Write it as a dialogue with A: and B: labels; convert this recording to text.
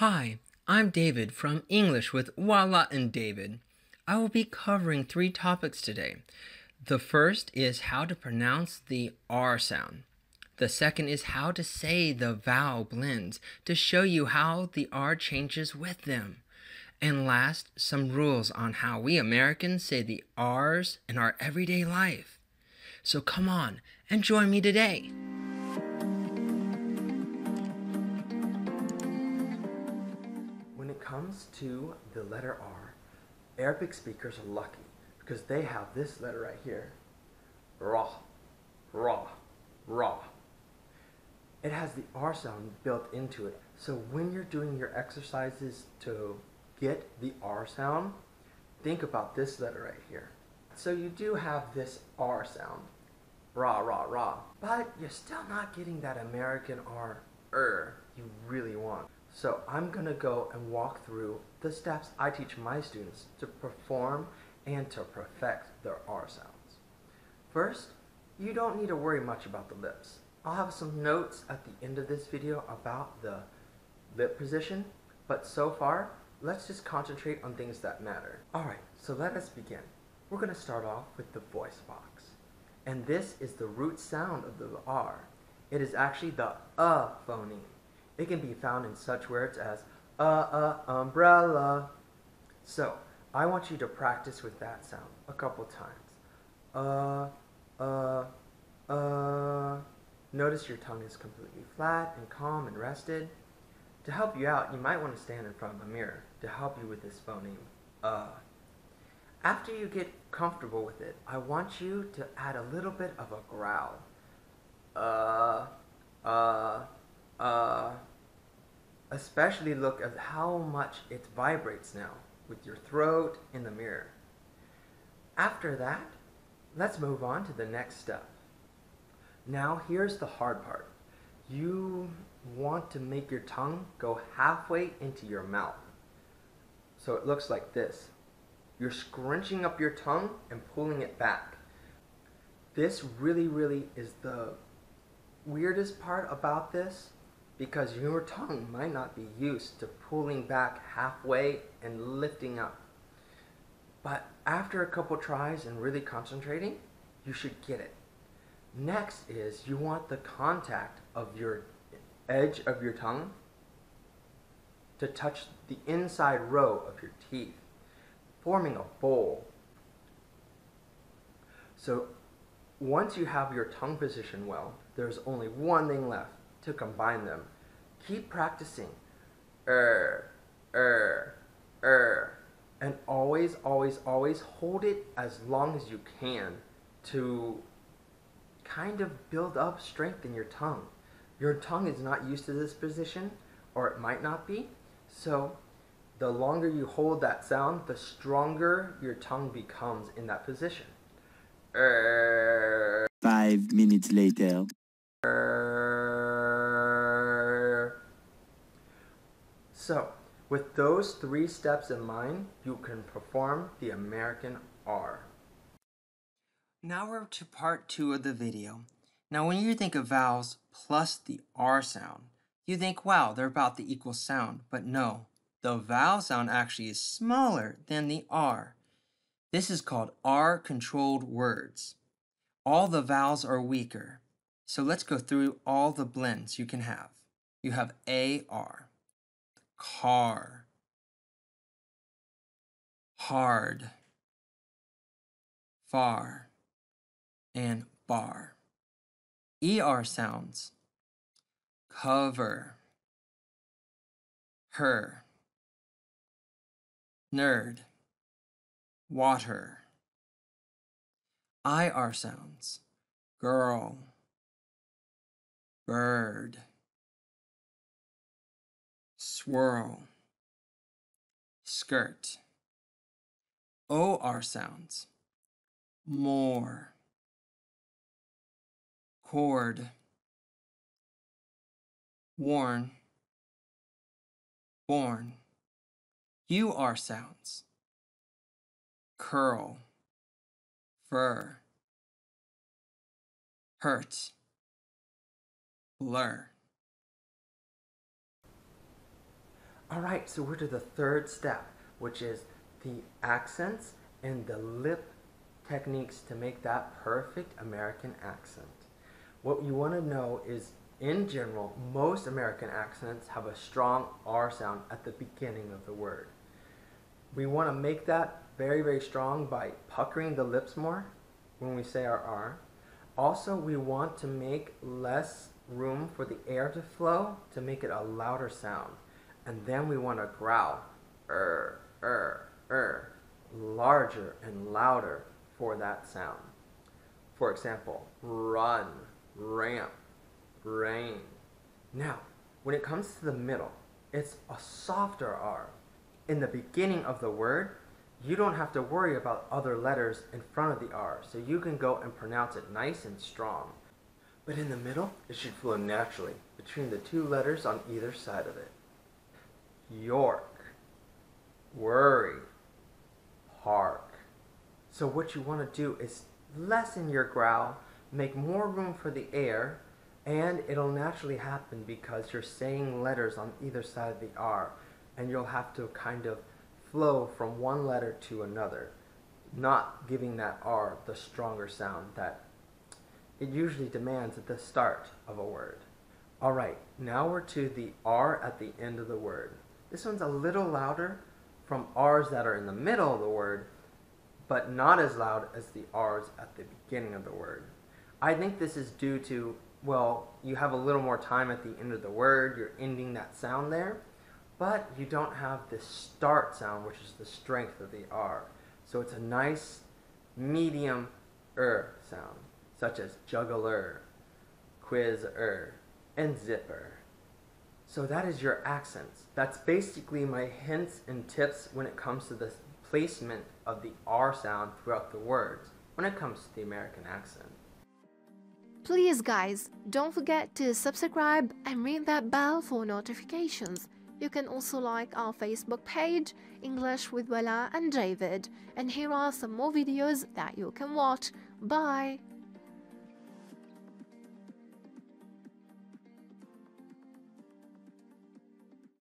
A: Hi, I'm David from English with Walla and David. I will be covering 3 topics today. The first is how to pronounce the R sound. The second is how to say the vowel blends to show you how the R changes with them. And last, some rules on how we Americans say the R's in our everyday life. So come on and join me today. When it comes to the letter R, Arabic speakers are lucky because they have this letter right here. Ra, ra, ra. It has the R sound built into it. So when you're doing your exercises to get the R sound, think about this letter right here. So you do have this R sound, ra, ra, ra, but you're still not getting that American R, you really want. So I'm going to go and walk through the steps I teach my students to perform and to perfect their R sounds. First, you don't need to worry much about the lips. I'll have some notes at the end of this video about the lip position, but so far, let's just concentrate on things that matter. Alright, so let us begin. We're going to start off with the voice box. And this is the root sound of the R. It is actually the phoneme. It can be found in such words as umbrella. So, I want you to practice with that sound a couple times. Notice your tongue is completely flat and calm and rested. To help you out, you might want to stand in front of a mirror to help you with this phoneme, After you get comfortable with it, I want you to add a little bit of a growl. Especially look at how much it vibrates now with your throat in the mirror. After that, let's move on to the next step. Now here's the hard part. You want to make your tongue go halfway into your mouth. So it looks like this. You're scrunching up your tongue and pulling it back. This really is the weirdest part about this, because your tongue might not be used to pulling back halfway and lifting up. But after a couple tries and really concentrating, you should get it. Next is you want the contact of your edge of your tongue to touch the inside row of your teeth, forming a bowl. So once you have your tongue positioned well, there's only one thing left to combine them. Keep practicing. And always hold it as long as you can to kind of build up strength in your tongue. Your tongue is not used to this position, or it might not be. So the longer you hold that sound, the stronger your tongue becomes in that position.
B: 5 minutes later.
A: So, with those 3 steps in mind, you can perform the American R. Now we're to part 2 of the video. Now when you think of vowels plus the R sound, you think, wow, they're about the equal sound. But no, the vowel sound actually is smaller than the R. This is called R-controlled words. All the vowels are weaker. So let's go through all the blends you can have. You have AR, car, hard, far, and bar. ER sounds, cover, her, nerd, water. IR sounds, girl, bird, swirl, skirt. OR sounds, more, cord, worn, born. UR sounds, curl, fur, hurt, blur. Alright, so we're to the third step, which is the accents and the lip techniques to make that perfect American accent. What you want to know is, in general, most American accents have a strong R sound at the beginning of the word. We want to make that very, very strong by puckering the lips more when we say our R. Also, we want to make less room for the air to flow to make it a louder sound. And then we want to growl, larger and louder for that sound. For example, run, ramp, rain. Now, when it comes to the middle, it's a softer R. In the beginning of the word, you don't have to worry about other letters in front of the R, so you can go and pronounce it nice and strong. But in the middle, it should flow naturally between the two letters on either side of it. York, worry, park. So what you want to do is lessen your growl, make more room for the air, and it'll naturally happen because you're saying letters on either side of the R, and you'll have to kind of flow from one letter to another, not giving that R the stronger sound that it usually demands at the start of a word. Alright, now we're to the R at the end of the word. This one's a little louder from R's that are in the middle of the word, but not as loud as the R's at the beginning of the word. I think this is due to, well, you have a little more time at the end of the word, you're ending that sound there, but you don't have this start sound, which is the strength of the R. So it's a nice medium sound, such as juggler, quiz-er, and zipper. So that is your accents. That's basically my hints and tips when it comes to the placement of the R sound throughout the words when it comes to the American accent.
C: Please guys, don't forget to subscribe and ring that bell for notifications. You can also like our Facebook page, English with Bella and David, and here are some more videos that you can watch. Bye!